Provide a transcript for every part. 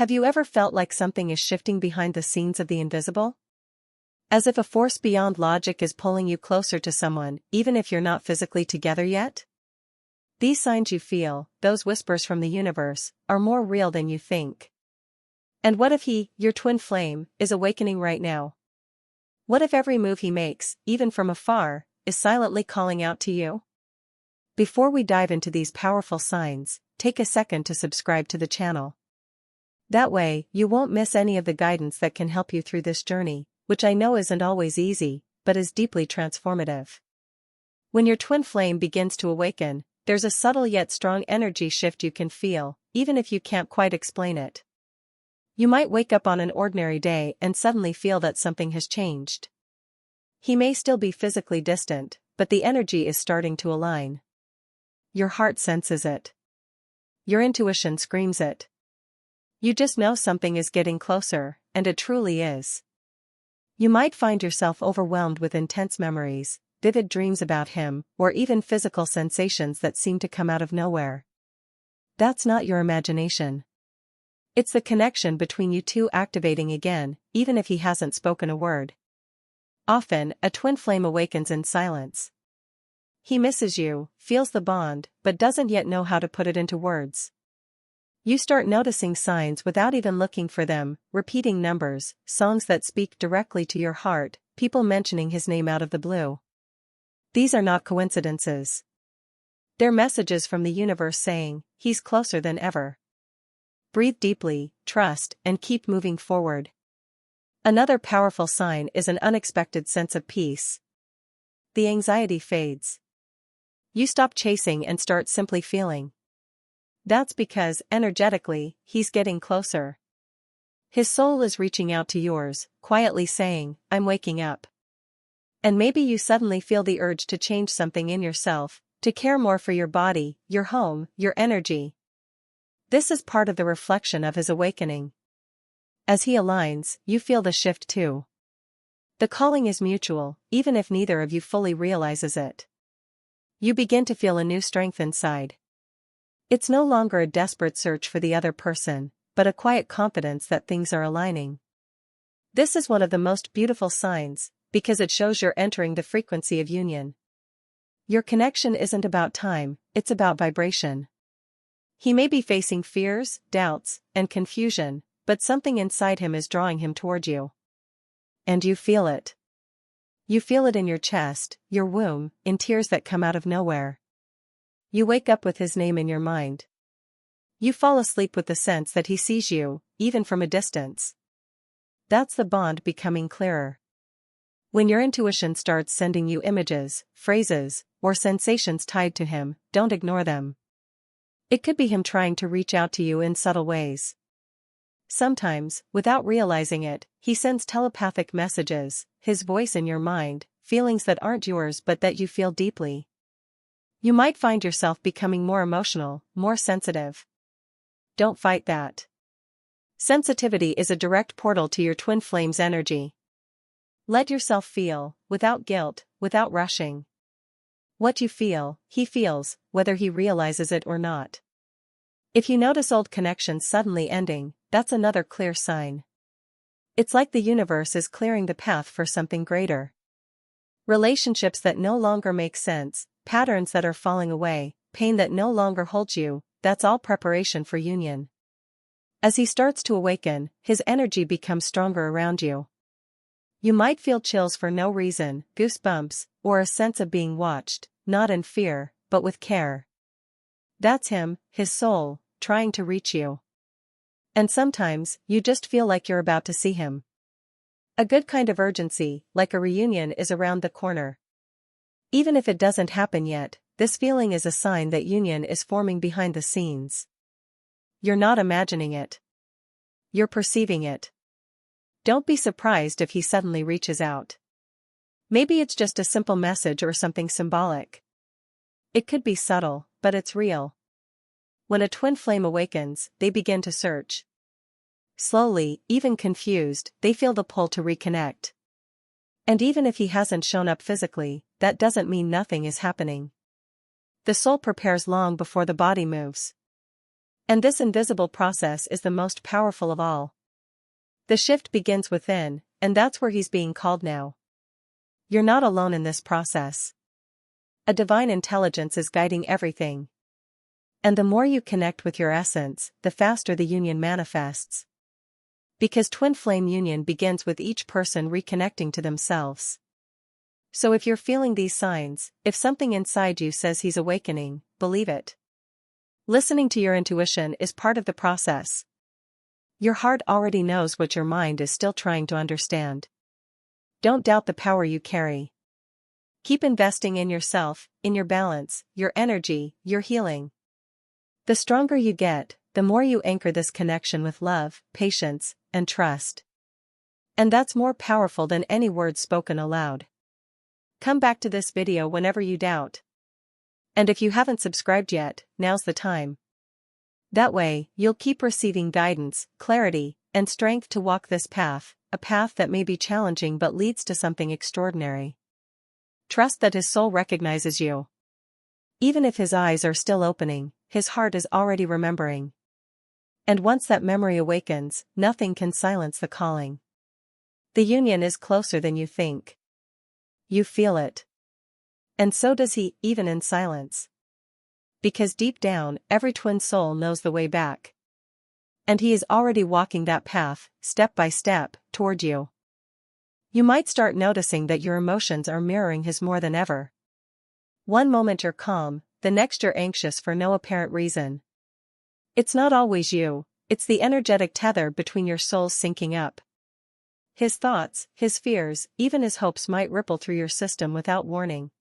Have you ever felt like something is shifting behind the scenes of the invisible? As if a force beyond logic is pulling you closer to someone, even if you're not physically together yet? These signs you feel, those whispers from the universe, are more real than you think. And what if he, your twin flame, is awakening right now? What if every move he makes, even from afar, is silently calling out to you? Before we dive into these powerful signs, take a second to subscribe to the channel. That way, you won't miss any of the guidance that can help you through this journey, which I know isn't always easy, but is deeply transformative. When your twin flame begins to awaken, there's a subtle yet strong energy shift you can feel, even if you can't quite explain it. You might wake up on an ordinary day and suddenly feel that something has changed. He may still be physically distant, but the energy is starting to align. Your heart senses it. Your intuition screams it. You just know something is getting closer, and it truly is. You might find yourself overwhelmed with intense memories, vivid dreams about him, or even physical sensations that seem to come out of nowhere. That's not your imagination. It's the connection between you two activating again, even if he hasn't spoken a word. Often, a twin flame awakens in silence. He misses you, feels the bond, but doesn't yet know how to put it into words. You start noticing signs without even looking for them, repeating numbers, songs that speak directly to your heart, people mentioning his name out of the blue. These are not coincidences. They're messages from the universe saying, he's closer than ever. Breathe deeply, trust, and keep moving forward. Another powerful sign is an unexpected sense of peace. The anxiety fades. You stop chasing and start simply feeling. That's because, energetically, he's getting closer. His soul is reaching out to yours, quietly saying, I'm waking up. And maybe you suddenly feel the urge to change something in yourself, to care more for your body, your home, your energy. This is part of the reflection of his awakening. As he aligns, you feel the shift too. The calling is mutual, even if neither of you fully realizes it. You begin to feel a new strength inside. It's no longer a desperate search for the other person, but a quiet confidence that things are aligning. This is one of the most beautiful signs, because it shows you're entering the frequency of union. Your connection isn't about time, it's about vibration. He may be facing fears, doubts, and confusion, but something inside him is drawing him toward you. And you feel it. You feel it in your chest, your womb, in tears that come out of nowhere. You wake up with his name in your mind. You fall asleep with the sense that he sees you, even from a distance. That's the bond becoming clearer. When your intuition starts sending you images, phrases, or sensations tied to him, don't ignore them. It could be him trying to reach out to you in subtle ways. Sometimes, without realizing it, he sends telepathic messages, his voice in your mind, feelings that aren't yours but that you feel deeply. You might find yourself becoming more emotional, more sensitive. Don't fight that. Sensitivity is a direct portal to your twin flame's energy. Let yourself feel, without guilt, without rushing. What you feel, he feels, whether he realizes it or not. If you notice old connections suddenly ending, that's another clear sign. It's like the universe is clearing the path for something greater. Relationships that no longer make sense, patterns that are falling away, pain that no longer holds you, that's all preparation for union. As he starts to awaken, his energy becomes stronger around you. You might feel chills for no reason, goosebumps, or a sense of being watched, not in fear, but with care. That's him, his soul, trying to reach you. And sometimes, you just feel like you're about to see him. A good kind of urgency, like a reunion, is around the corner. Even if it doesn't happen yet, this feeling is a sign that union is forming behind the scenes. You're not imagining it. You're perceiving it. Don't be surprised if he suddenly reaches out. Maybe it's just a simple message or something symbolic. It could be subtle, but it's real. When a twin flame awakens, they begin to search. Slowly, even confused, they feel the pull to reconnect. And even if he hasn't shown up physically, that doesn't mean nothing is happening. The soul prepares long before the body moves. And this invisible process is the most powerful of all. The shift begins within, and that's where he's being called now. You're not alone in this process. A divine intelligence is guiding everything. And the more you connect with your essence, the faster the union manifests. Because twin flame union begins with each person reconnecting to themselves. So if you're feeling these signs, if something inside you says he's awakening, believe it. Listening to your intuition is part of the process. Your heart already knows what your mind is still trying to understand. Don't doubt the power you carry. Keep investing in yourself, in your balance, your energy, your healing. The stronger you get, the more you anchor this connection with love, patience, and trust. And that's more powerful than any words spoken aloud. Come back to this video whenever you doubt. And if you haven't subscribed yet, now's the time. That way, you'll keep receiving guidance, clarity, and strength to walk this path, a path that may be challenging but leads to something extraordinary. Trust that his soul recognizes you. Even if his eyes are still opening, his heart is already remembering. And once that memory awakens, nothing can silence the calling. The union is closer than you think. You feel it. And so does he, even in silence. Because deep down, every twin soul knows the way back. And he is already walking that path, step by step, toward you. You might start noticing that your emotions are mirroring his more than ever. One moment you're calm, the next you're anxious for no apparent reason. It's not always you, it's the energetic tether between your souls syncing up. His thoughts, his fears, even his hopes might ripple through your system without warning.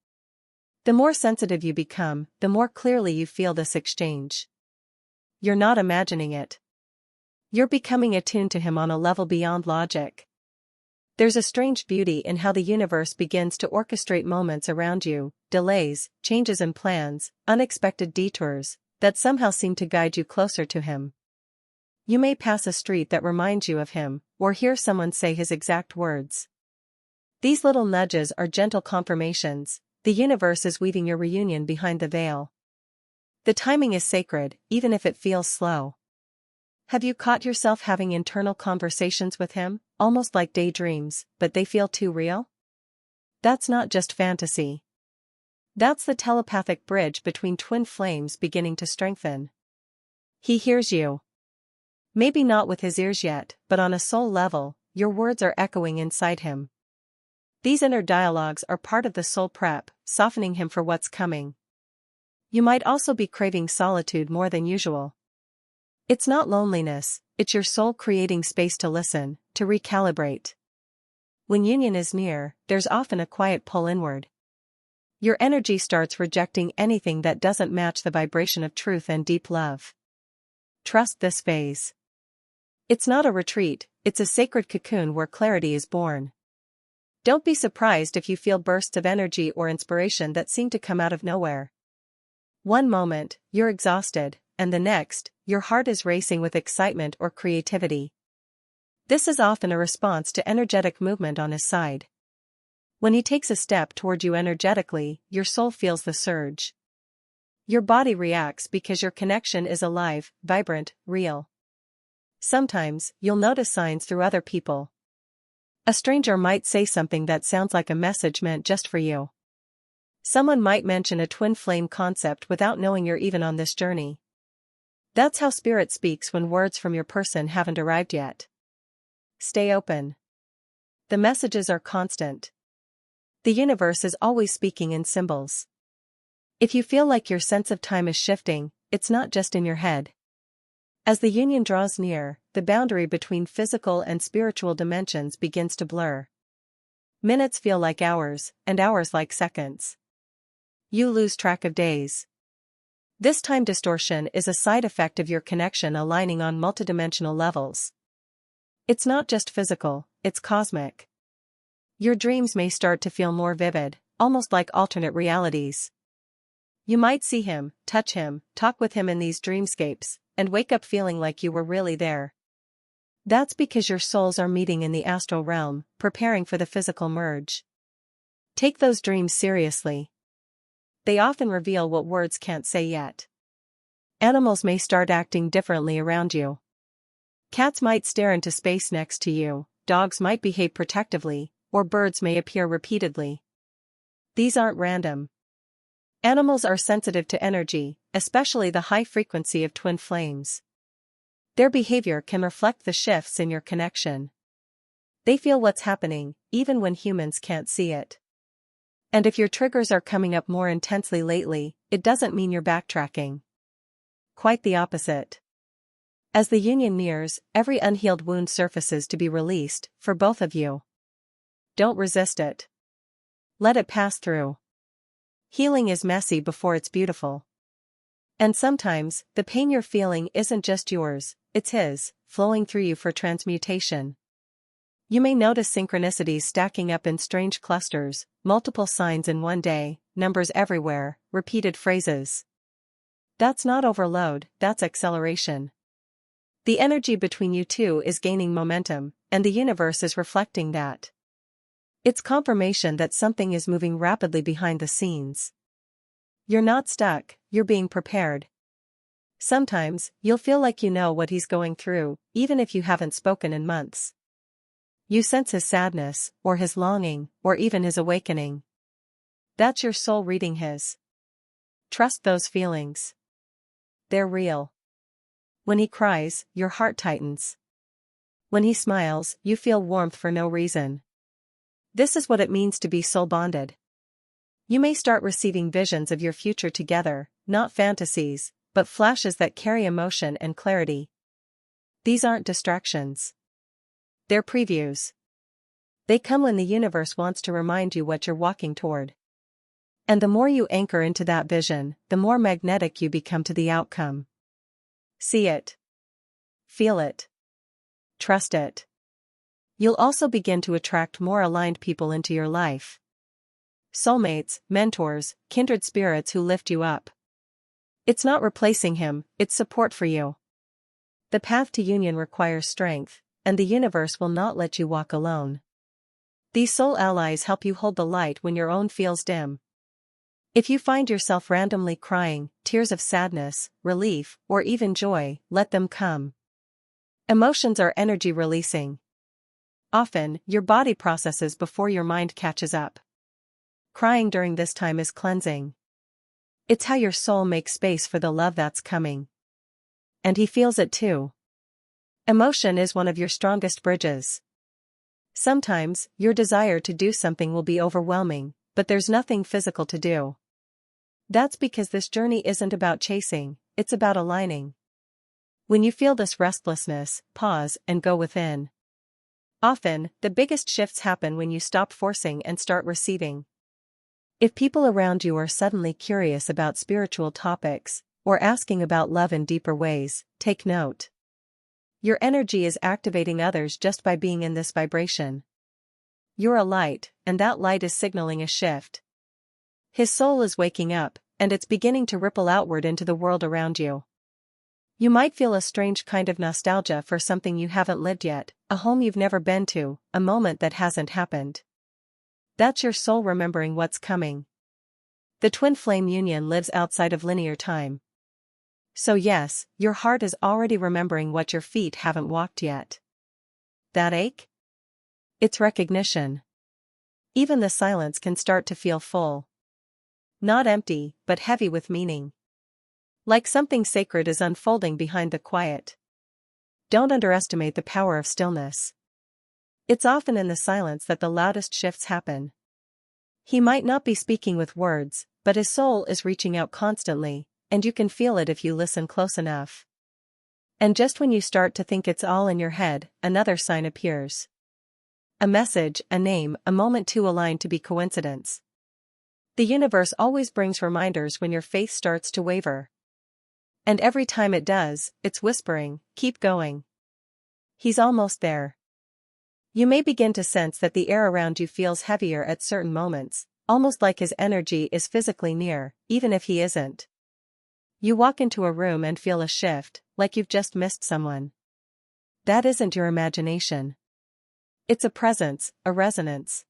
The more sensitive you become, the more clearly you feel this exchange. You're not imagining it. You're becoming attuned to him on a level beyond logic. There's a strange beauty in how the universe begins to orchestrate moments around you, delays, changes in plans, unexpected detours, that somehow seem to guide you closer to him. You may pass a street that reminds you of him, or hear someone say his exact words. These little nudges are gentle confirmations. The universe is weaving your reunion behind the veil. The timing is sacred, even if it feels slow. Have you caught yourself having internal conversations with him, almost like daydreams, but they feel too real? That's not just fantasy. That's the telepathic bridge between twin flames beginning to strengthen. He hears you. Maybe not with his ears yet, but on a soul level, your words are echoing inside him. These inner dialogues are part of the soul prep, softening him for what's coming. You might also be craving solitude more than usual. It's not loneliness, it's your soul creating space to listen, to recalibrate. When union is near, there's often a quiet pull inward. Your energy starts rejecting anything that doesn't match the vibration of truth and deep love. Trust this phase. It's not a retreat, it's a sacred cocoon where clarity is born. Don't be surprised if you feel bursts of energy or inspiration that seem to come out of nowhere. One moment, you're exhausted, and the next, your heart is racing with excitement or creativity. This is often a response to energetic movement on his side. When he takes a step toward you energetically, your soul feels the surge. Your body reacts because your connection is alive, vibrant, real. Sometimes, you'll notice signs through other people. A stranger might say something that sounds like a message meant just for you. Someone might mention a twin flame concept without knowing you're even on this journey. That's how spirit speaks when words from your person haven't arrived yet. Stay open. The messages are constant. The universe is always speaking in symbols. If you feel like your sense of time is shifting, it's not just in your head. As the union draws near, the boundary between physical and spiritual dimensions begins to blur. Minutes feel like hours, and hours like seconds. You lose track of days. This time distortion is a side effect of your connection aligning on multidimensional levels. It's not just physical, it's cosmic. Your dreams may start to feel more vivid, almost like alternate realities. You might see him, touch him, talk with him in these dreamscapes, and wake up feeling like you were really there. That's because your souls are meeting in the astral realm, preparing for the physical merge. Take those dreams seriously. They often reveal what words can't say yet. Animals may start acting differently around you. Cats might stare into space next to you, dogs might behave protectively, or birds may appear repeatedly. These aren't random. Animals are sensitive to energy, especially the high frequency of twin flames. Their behavior can reflect the shifts in your connection. They feel what's happening, even when humans can't see it. And if your triggers are coming up more intensely lately, it doesn't mean you're backtracking. Quite the opposite. As the union nears, every unhealed wound surfaces to be released, for both of you. Don't resist it. Let it pass through. Healing is messy before it's beautiful. And sometimes, the pain you're feeling isn't just yours, it's his, flowing through you for transmutation. You may notice synchronicities stacking up in strange clusters, multiple signs in one day, numbers everywhere, repeated phrases. That's not overload, that's acceleration. The energy between you two is gaining momentum, and the universe is reflecting that. It's confirmation that something is moving rapidly behind the scenes. You're not stuck, you're being prepared. Sometimes, you'll feel like you know what he's going through, even if you haven't spoken in months. You sense his sadness, or his longing, or even his awakening. That's your soul reading his. Trust those feelings. They're real. When he cries, your heart tightens. When he smiles, you feel warmth for no reason. This is what it means to be soul bonded. You may start receiving visions of your future together, not fantasies, but flashes that carry emotion and clarity. These aren't distractions. They're previews. They come when the universe wants to remind you what you're walking toward. And the more you anchor into that vision, the more magnetic you become to the outcome. See it. Feel it. Trust it. You'll also begin to attract more aligned people into your life. Soulmates, mentors, kindred spirits who lift you up. It's not replacing him, it's support for you. The path to union requires strength, and the universe will not let you walk alone. These soul allies help you hold the light when your own feels dim. If you find yourself randomly crying, tears of sadness, relief, or even joy, let them come. Emotions are energy releasing. Often, your body processes before your mind catches up. Crying during this time is cleansing. It's how your soul makes space for the love that's coming. And he feels it too. Emotion is one of your strongest bridges. Sometimes, your desire to do something will be overwhelming, but there's nothing physical to do. That's because this journey isn't about chasing, it's about aligning. When you feel this restlessness, pause and go within. Often, the biggest shifts happen when you stop forcing and start receiving. If people around you are suddenly curious about spiritual topics, or asking about love in deeper ways, take note. Your energy is activating others just by being in this vibration. You're a light, and that light is signaling a shift. His soul is waking up, and it's beginning to ripple outward into the world around you. You might feel a strange kind of nostalgia for something you haven't lived yet, a home you've never been to, a moment that hasn't happened. That's your soul remembering what's coming. The twin flame union lives outside of linear time. So yes, your heart is already remembering what your feet haven't walked yet. That ache? It's recognition. Even the silence can start to feel full. Not empty, but heavy with meaning. Like something sacred is unfolding behind the quiet. Don't underestimate the power of stillness. It's often in the silence that the loudest shifts happen. He might not be speaking with words, but his soul is reaching out constantly, and you can feel it if you listen close enough. And just when you start to think it's all in your head, another sign appears. A message, a name, a moment too aligned to be coincidence. The universe always brings reminders when your faith starts to waver. And every time it does, it's whispering, keep going. He's almost there. You may begin to sense that the air around you feels heavier at certain moments, almost like his energy is physically near, even if he isn't. You walk into a room and feel a shift, like you've just missed someone. That isn't your imagination. It's a presence, a resonance.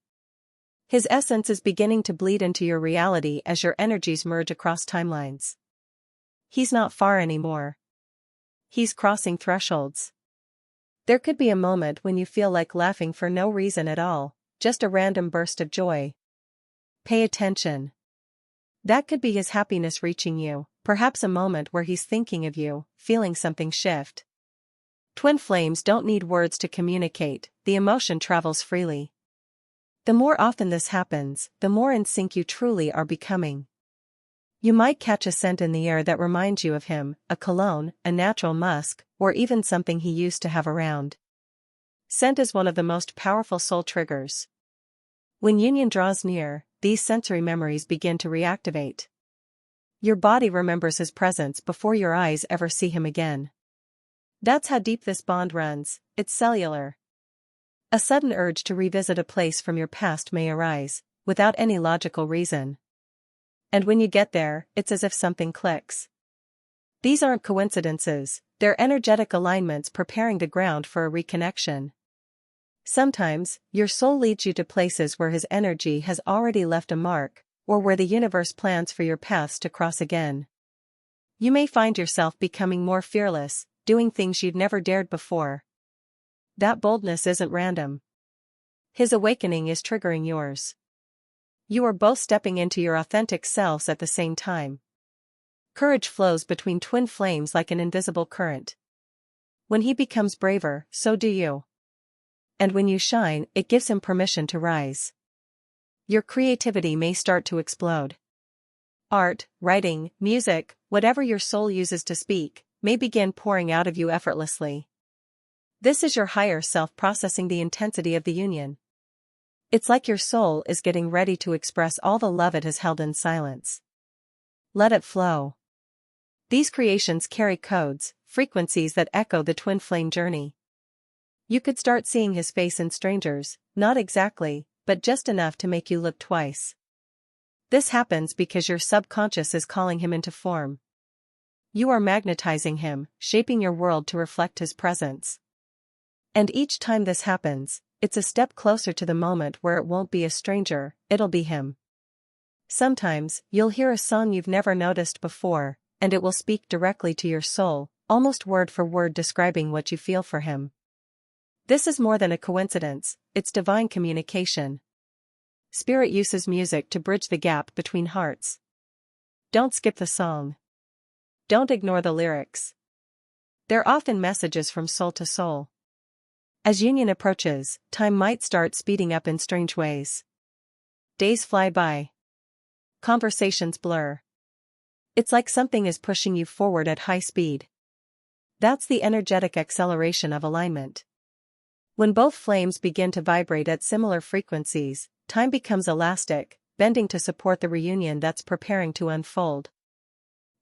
His essence is beginning to bleed into your reality as your energies merge across timelines. He's not far anymore. He's crossing thresholds. There could be a moment when you feel like laughing for no reason at all, just a random burst of joy. Pay attention. That could be his happiness reaching you, perhaps a moment where he's thinking of you, feeling something shift. Twin flames don't need words to communicate, the emotion travels freely. The more often this happens, the more in sync you truly are becoming. You might catch a scent in the air that reminds you of him, a cologne, a natural musk, or even something he used to have around. Scent is one of the most powerful soul triggers. When union draws near, these sensory memories begin to reactivate. Your body remembers his presence before your eyes ever see him again. That's how deep this bond runs, it's cellular. A sudden urge to revisit a place from your past may arise, without any logical reason. And when you get there, it's as if something clicks. These aren't coincidences, they're energetic alignments preparing the ground for a reconnection. Sometimes, your soul leads you to places where his energy has already left a mark, or where the universe plans for your paths to cross again. You may find yourself becoming more fearless, doing things you'd never dared before. That boldness isn't random. His awakening is triggering yours. You are both stepping into your authentic selves at the same time. Courage flows between twin flames like an invisible current. When he becomes braver, so do you. And when you shine, it gives him permission to rise. Your creativity may start to explode. Art, writing, music, whatever your soul uses to speak, may begin pouring out of you effortlessly. This is your higher self processing the intensity of the union. It's like your soul is getting ready to express all the love it has held in silence. Let it flow. These creations carry codes, frequencies that echo the twin flame journey. You could start seeing his face in strangers, not exactly, but just enough to make you look twice. This happens because your subconscious is calling him into form. You are magnetizing him, shaping your world to reflect his presence. And each time this happens, it's a step closer to the moment where it won't be a stranger, it'll be him. Sometimes, you'll hear a song you've never noticed before, and it will speak directly to your soul, almost word for word describing what you feel for him. This is more than a coincidence, it's divine communication. Spirit uses music to bridge the gap between hearts. Don't skip the song. Don't ignore the lyrics. They're often messages from soul to soul. As union approaches, time might start speeding up in strange ways. Days fly by. Conversations blur. It's like something is pushing you forward at high speed. That's the energetic acceleration of alignment. When both flames begin to vibrate at similar frequencies, time becomes elastic, bending to support the reunion that's preparing to unfold.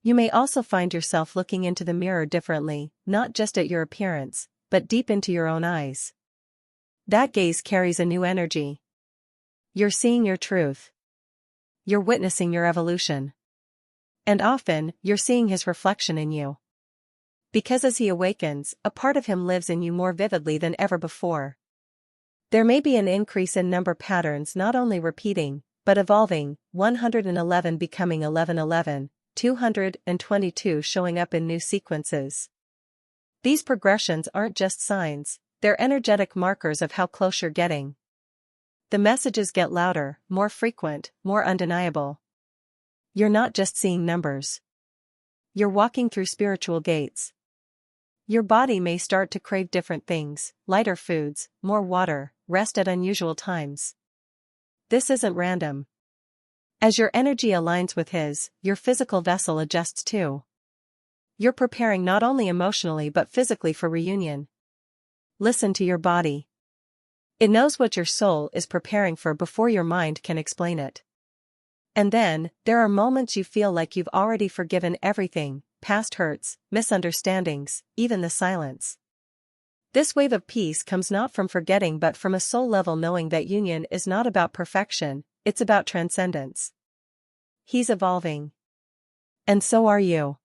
You may also find yourself looking into the mirror differently, not just at your appearance, but deep into your own eyes. That gaze carries a new energy. You're seeing your truth. You're witnessing your evolution. And often, you're seeing his reflection in you. Because as he awakens, a part of him lives in you more vividly than ever before. There may be an increase in number patterns not only repeating, but evolving, 111 becoming 1111, 222 showing up in new sequences. These progressions aren't just signs, they're energetic markers of how close you're getting. The messages get louder, more frequent, more undeniable. You're not just seeing numbers. You're walking through spiritual gates. Your body may start to crave different things, lighter foods, more water, rest at unusual times. This isn't random. As your energy aligns with his, your physical vessel adjusts too. You're preparing not only emotionally but physically for reunion. Listen to your body. It knows what your soul is preparing for before your mind can explain it. And then, there are moments you feel like you've already forgiven everything, past hurts, misunderstandings, even the silence. This wave of peace comes not from forgetting but from a soul-level knowing that union is not about perfection, it's about transcendence. He's evolving. And so are you.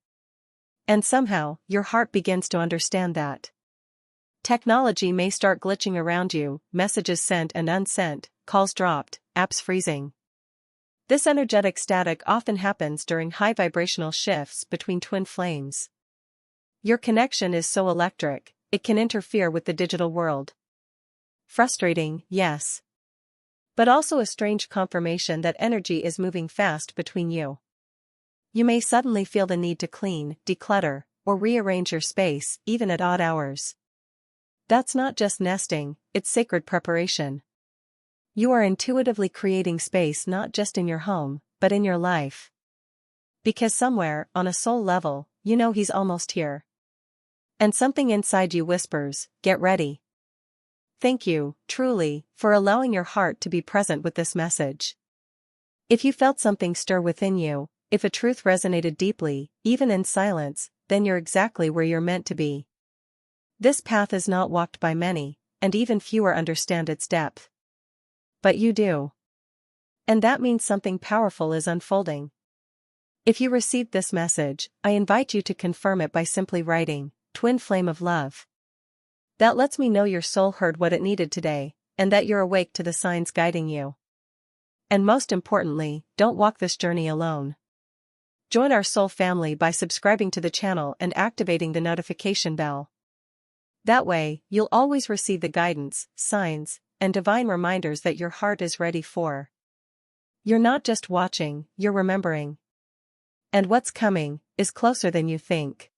And somehow, your heart begins to understand that. Technology may start glitching around you, messages sent and unsent, calls dropped, apps freezing. This energetic static often happens during high vibrational shifts between twin flames. Your connection is so electric, it can interfere with the digital world. Frustrating, yes. But also a strange confirmation that energy is moving fast between you. You may suddenly feel the need to clean, declutter, or rearrange your space, even at odd hours. That's not just nesting, it's sacred preparation. You are intuitively creating space not just in your home, but in your life. Because somewhere, on a soul level, you know he's almost here. And something inside you whispers, get ready. Thank you, truly, for allowing your heart to be present with this message. If you felt something stir within you, if a truth resonated deeply, even in silence, then you're exactly where you're meant to be. This path is not walked by many, and even fewer understand its depth. But you do. And that means something powerful is unfolding. If you received this message, I invite you to confirm it by simply writing, Twin Flame of Love. That lets me know your soul heard what it needed today, and that you're awake to the signs guiding you. And most importantly, don't walk this journey alone. Join our soul family by subscribing to the channel and activating the notification bell. That way, you'll always receive the guidance, signs, and divine reminders that your heart is ready for. You're not just watching, you're remembering. And what's coming is closer than you think.